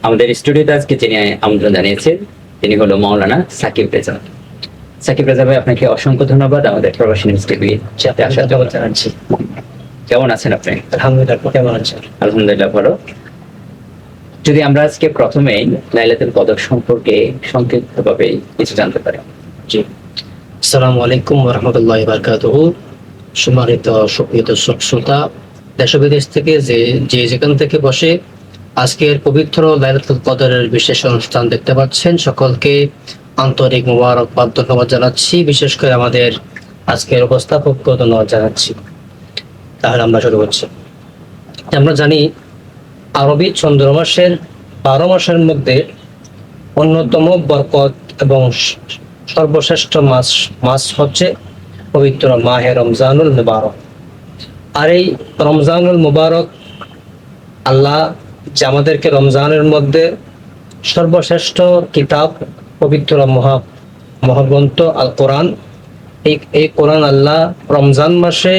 আমাদের স্টুডিওতে আজকে যিনি আমন্ত্রণ জানিয়েছেন তিনি হলো মাওলানা সাকিব রেজা। সাকিব রেজা ভাই, আপনাকে অসংখ্য ধন্যবাদ আমাদের প্রবাসী নিউজ টিভি সাথে আসার জন্য। জানাচ্ছি। কেমন আছেন আপনি? আলহামদুলিল্লাহ, আপনি কেমন আছেন? আলহামদুলিল্লাহ ভালো। যদি আমরা আজকে প্রথমেই লাইলাতুল কদর সম্পর্কে সংক্ষিপ্তভাবে কিছু জানতে পারি। জি, আসসালামু আলাইকুম ওয়া রাহমাতুল্লাহি ওয়া বারাকাতুহু। সম্মানিত সুপ্রিয় দর্শক শ্রোতা, দেশ ও বিদেশ থেকে যে যেখান থেকে বসে আজকের পবিত্র লাইলাতুল কদরের বিশেষ অনুষ্ঠান দেখতে পাচ্ছেন, সকলকে আন্তরিক মোবারকবাদ ধন্যবাদ জানাচ্ছি। বিশেষ করে আমাদের আজকের উপস্থাপককে ধন্যবাদ জানাচ্ছি। তাহলে আমরা শুরু করছি। আমরা জানি আরবি চন্দ্র মাসের 12 মাসের মধ্যে অন্যতম বরকত এবং সর্বশ্রেষ্ঠ মাস হচ্ছে পবিত্র মাহে রমজানুল মুবারক। আর এই রমজানুল মুবারক আল্লাহ যে আমাদেরকে রমজানের মধ্যে সর্বশ্রেষ্ঠ কিতাব পবিত্র মহাগ্রন্থ আল কোরআন, এই কোরআন আল্লাহ রমজান মাসে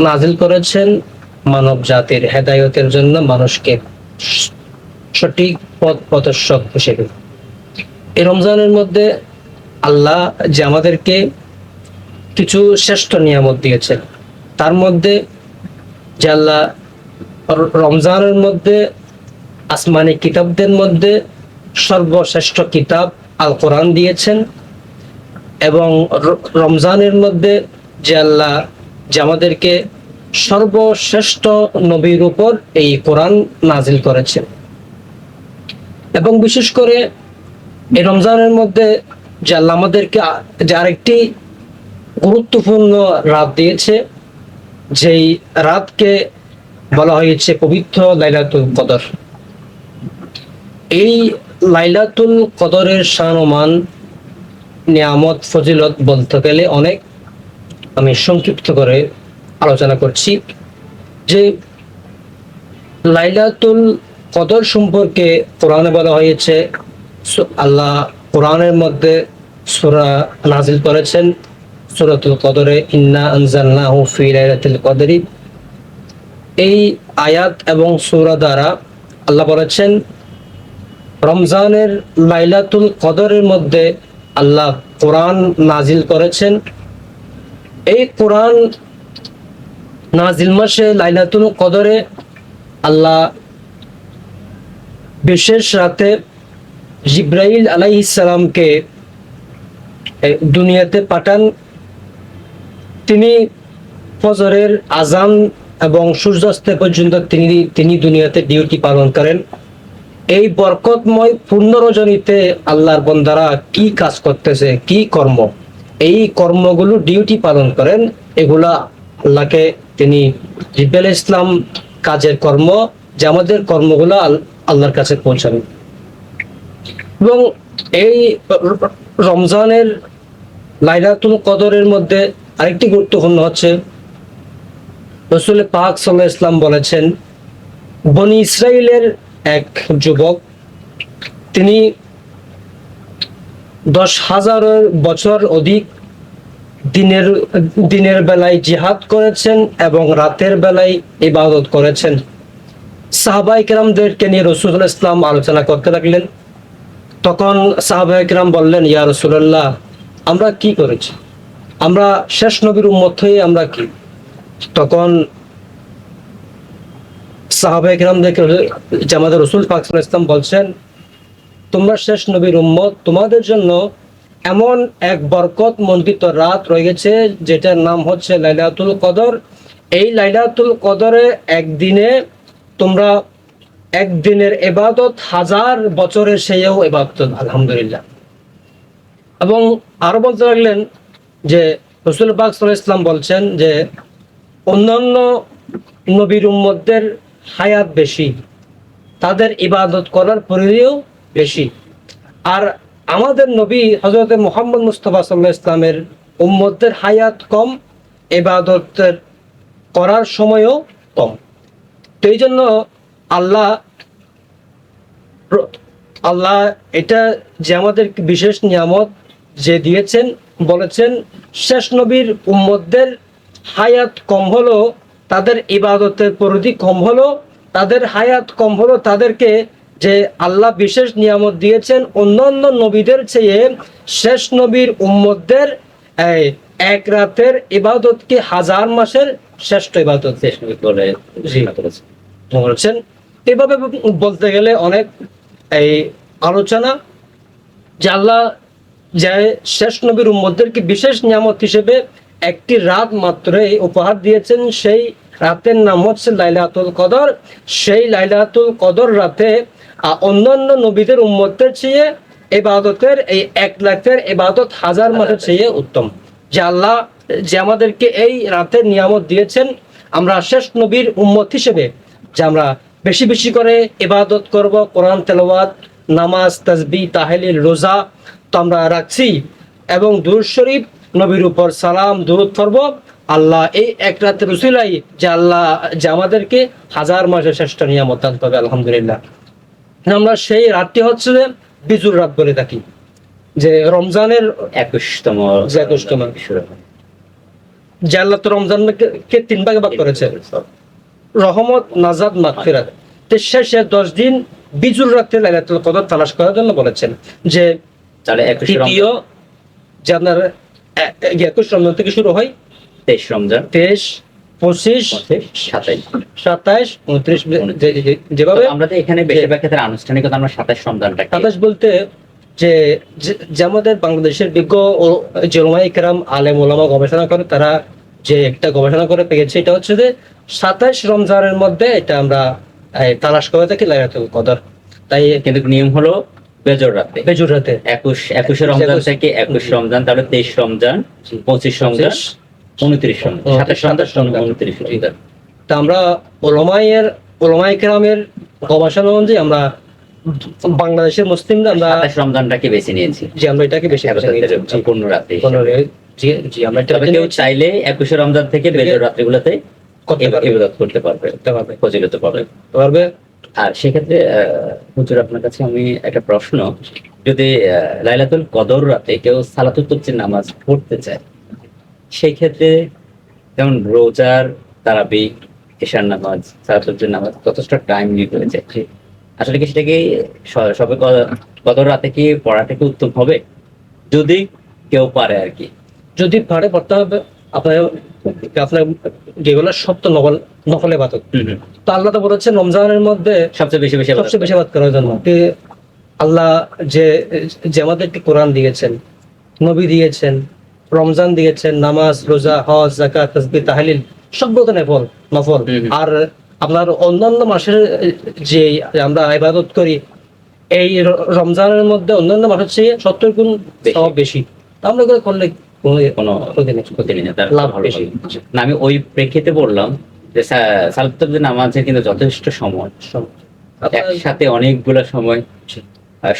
নাজিল করেছেন মানব জাতির হেদায়তের জন্য, মানুষকে সঠিক পথ প্রদর্শক হিসেবে। এই রমজানের মধ্যে আল্লাহ যে আমাদেরকে কিছু শ্রেষ্ঠ নিয়ামত দিয়েছেন, তার মধ্যে যে আল্লাহ রমজানের মধ্যে আসমানি কিতাবদের মধ্যে সর্বশ্রেষ্ঠ কিতাব আল কোরআন দিয়েছেন, এবং রমজানের মধ্যে যে আল্লাহ যে আমাদেরকে সর্বশ্রেষ্ঠ নবীর উপর এই কোরআন নাজিল করেছেন। এবং বিশেষ করে এই রমজানের মধ্যে যে আল্লাহ আমাদেরকে যে আরেকটি গুরুত্বপূর্ণ রাত দিয়েছে, যেই রাতকে বলা হয়েছে পবিত্র লাইলাতুল কদর। এই লাইলাতুল কদরের শান নিয়ামত ফজিলত বলতে গেলে অনেক, আমি সংক্ষিপ্ত করে আলোচনা করছি। যে লাইলাতুল কদর সম্পর্কে কোরআনে বলা হয়েছে, আল্লাহ কোরআনের মধ্যে সূরা নাজিল করেছেন সূরাতুল কদরে, ইন্না আনজালনাহু ফি লাইলাতুল কদরি। এই আয়াত এবং সূরা দ্বারা আল্লাহ বলেছেন রমজানের লাইলাতুল কদরের মধ্যে আল্লাহ কোরআন নাজিল করেছেন। এই কোরআন নাজিল মাসে লাইলাতুল কদরে আল্লাহ বিশেষ রাতে জিব্রাইল আলাইহিস সালামকে দুনিয়াতে পাঠান। তিনি ফজরের আজান এবং সূর্যাস্ত পর্যন্ত তিনি দুনিয়াতে ডিউটি পালন করেন। এই বরকতময় পূর্ণ রজনীতে আল্লাহর বান্দারা কি কাজ করতেছে, কি কর্ম, এই কর্মগুলো ডিউটি পালন করেন, এগুলা আল্লাহকে তিনি জিব্রাইল ইসলাম কাজের কর্ম, যে আমাদের কর্মগুলো আল্লাহর কাছে পৌঁছাবে। এবং এই রমজানের লাইলাতুল কদরের মধ্যে আরেকটি গুরুত্বপূর্ণ হচ্ছে, রাসূল পাক সাল্লাল্লাহু আলাইহি ওয়াসাল্লাম বলেছেন, বনি ইসরাইলের এক যুবক, তিনি 10,000 বছর অধিক দিনের বেলায় জিহাদ করেছেন এবং রাতের বেলায় ইবাদত করেছেন। সাহাবায়ে কেরামদেরকে নিয়ে রাসূল সাল্লাল্লাহু আলাইহি ওয়াসাল্লাম আলোচনা করতে লাগলেন। তখন সাহাবায়ে কেরাম বললেন, ইয়া রাসূলুল্লাহ, আমরা কি করেছি? আমরা শেষ নবীর উম্মত হয়ে আমরা কি? তখন সাহাবায়ে কেরামদেরকে যে আমাদের রাসূল পাক সাল্লাল্লাহু আলাইহি ওয়াসাল্লাম বলছেন, তোমরা শেষ নবীর উম্মত, তোমাদের জন্য এমন এক বরকত মণ্ডিত রাত রয়েছে যেটার নাম হচ্ছে লাইলাতুল কদর। এই লাইলাতুল কদরে একদিনে তোমরা একদিনের ইবাদত 1000 বছরের সেও ইবাদত। আলহামদুলিল্লাহ। এবং আরো বলতে লাগলেন যে রাসূল পাক সাল্লাল্লাহু আলাইহি ওয়াসাল্লাম বলছেন যে অন্যান্য নবীর উম্মতদের হায়াত বেশি, তাদের ইবাদত করার পরিধিও বেশি, আর আমাদের নবী হযরত মুহাম্মদ মুস্তাফা সাল্লাল্লাহু আলাইহি ওয়াসাল্লামের উম্মতদের হায়াত কম, ইবাদতের করার সময়ও কম। তো এই জন্য আল্লাহ এটা যে আমাদের বিশেষ নিয়ামত যে দিয়েছেন, বলেছেন শেষ নবীর উম্মতদের হায়াত কম হলো, তাদের ইবাদতের পরিধি কম হলো, তাদের হায়াত কম হলো, তাদেরকে যে আল্লাহ বিশেষ নিয়ামত দিয়েছেন অন্যান্য নবীদের চেয়ে শেষ নবীর উম্মতদের এই এক রাতের ইবাদতকে হাজার মাসের শ্রেষ্ঠ ইবাদত শেষ নবী বলে জি। ঘোষণা করেছেন। বলছেন। এভাবে বলতে গেলে অনেক এই আলোচনা যে আল্লাহ যে শেষ নবীর উম্মতদেরকে বিশেষ নিয়ামত হিসেবে একটি রাত মাত্রই উপহার দিয়েছেন, সেই রাতের নাম হচ্ছে লাইলাতুল কদর। সেই লাইলাতুল কদর রাতে অন্যান্য নবীদের উম্মতের চেয়ে ইবাদতের এই এক লাখের ইবাদত হাজার মাসের চেয়ে উত্তম। যে আল্লাহ যে আমাদেরকে এই রাতের নিয়ামত দিয়েছেন, আমরা শেষ নবীর উম্মত হিসেবে যে আমরা বেশি বেশি করে ইবাদত করব, কোরআন তেলাওয়াত, নামাজ, তাসবিহ, তাহলিল, রোজা তো আমরা রাখছি, এবং দুরূদ শরীফ, নবীর উপর সালাম দুরূদ পড়ব। আল্লাহ এই এক রাতের উসিলাই যে আল্লাহ যে আমাদেরকে হাজার মাসের শ্রেষ্ঠ নিয়ামত দান করবে, আলহামদুলিল্লাহ। আমরা সেই রাতটি হচ্ছে যে বিজুর রাত বলে থাকি, যে রমজানের 21তম 21তম শুরু হয়। যে আল্লাহ তো রমজানকে তিন ভাগে ভাগ করেছে, রহমত, নাজাত, মাগফিরাত। তো শেষে 10 দিন বিজুর রাতে লাইলাতুল কদর তালাশ করার জন্য বলেছেন। যে তাহলে 21 তৃতীয় যে আপনার 21 রমজান থেকে শুরু হয়, 23 রমজান, 23, 25, 27। 27, 29, যেভাবে তো আমরা তো এখানে বেশিরভাগ ক্ষেত্রে আনুষ্ঠানিকতা আমরা 27 রমজানটা 27 বলতে যে যে আমাদের বাংলাদেশের বিজ্ঞ ও যে ওলামায়ে কেরাম, আলেম ওলামা গবেষণা করে, তারা যে একটা গবেষণা করে পেয়েছে, এটা হচ্ছে যে 27 রমজানের মধ্যে এটা আমরা তালাশ করে থাকি লাইলাতুল কদর। তাই কিন্তু নিয়ম হলো বেজোর রাতে, বেজুর রাতে 21 রমজান থেকে 21 রমজান, তাহলে 23 রমজান, 25 রমজান, 29 রমজান, 27 রমজান, 29 রমজান। তা আমরা ওলামায়ে কেরামের গবেষণা অনুযায়ী আমরা বাংলাদেশের মুসলিমরা আমরা 27 রমজানটাকে বেছে নিয়েছি যে আমরা এটাকে বেশি পূর্ণ রাতে। জি আমরা এটা তবে কেউ চাইলে 21 রমজান থেকে বেজোর রাত্রিগুলোতে করতে পারবে, ইবাদত করতে পারবে, ফজিলত পাবে। পারবে। আর সেক্ষেত্রে হুজুর, আপনার কাছে আমি একটা প্রশ্ন, যদি লাইলাতুল কদর রাতে কেউ সালাতুত তসবিহ নামাজ পড়তে চায়, সেই ক্ষেত্রে যেমন রোজার, তারাবি, এশার নামাজ, সালাতুত তসবিহ নামাজ যথেষ্ট টাইম নিয়ে রয়েছে, আসলে কি সেটাকে সবে কদর রাতে কি পড়াটা কি উত্তম হবে, যদি কেউ পারে আর কি? যদি পারে পড়তে হবে। আপনার যেগুলো সব তো নকল ইবাদত। তো আল্লাহ তো বলেছেন রমজানের মধ্যে সবচেয়ে বেশি ইবাদত করার জন্য। আল্লাহ যে যে আমাদেরকে কোরআন দিয়েছেন, নবী দিয়েছেন, রমজান দিয়েছেন, নামাজ, রোজা, হজ, যাকাত, তাসবিহ, তাহলিল সবগুলো তো নফল। আর আপনার অন্যান্য মাসের যে আমরা ইবাদত করি, এই রমজানের মধ্যে অন্যান্য মাসের চেয়ে 70 গুণ সওয়াব বেশি। তা আমরা এগুলো করলে কোনো ক্ষতি নেই, তার লাভ ভালো বেশি। হবে। না, আমি ওই প্রেক্ষিতে বললাম যে সালাতুত তসবিহ নামাজের কিন্তু যথেষ্ট সময়, একসাথে অনেকগুলো সময়,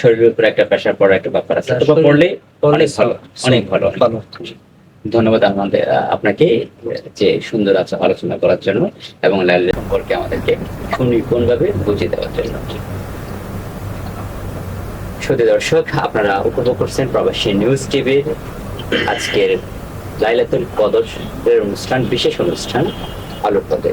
শরীরের উপর একটা প্রেশার পড়ার একটা ব্যাপার আছে, তো পড়লে অনেক ভালো, অনেক ভালো। ধন্যবাদ আপনাকে যে সুন্দর আলোচনা করার জন্য এবং লাইলাতুল সম্পর্কে আমাদেরকে সুনিপুণভাবে বুঝিয়ে দেওয়ার জন্য। সুধী দর্শক, আপনারা উপভোগ করছেন প্রবাসী নিউজ টিভির আজকের লাইলাতুল কদরের অনুষ্ঠান, বিশেষ অনুষ্ঠান আলোর পথে।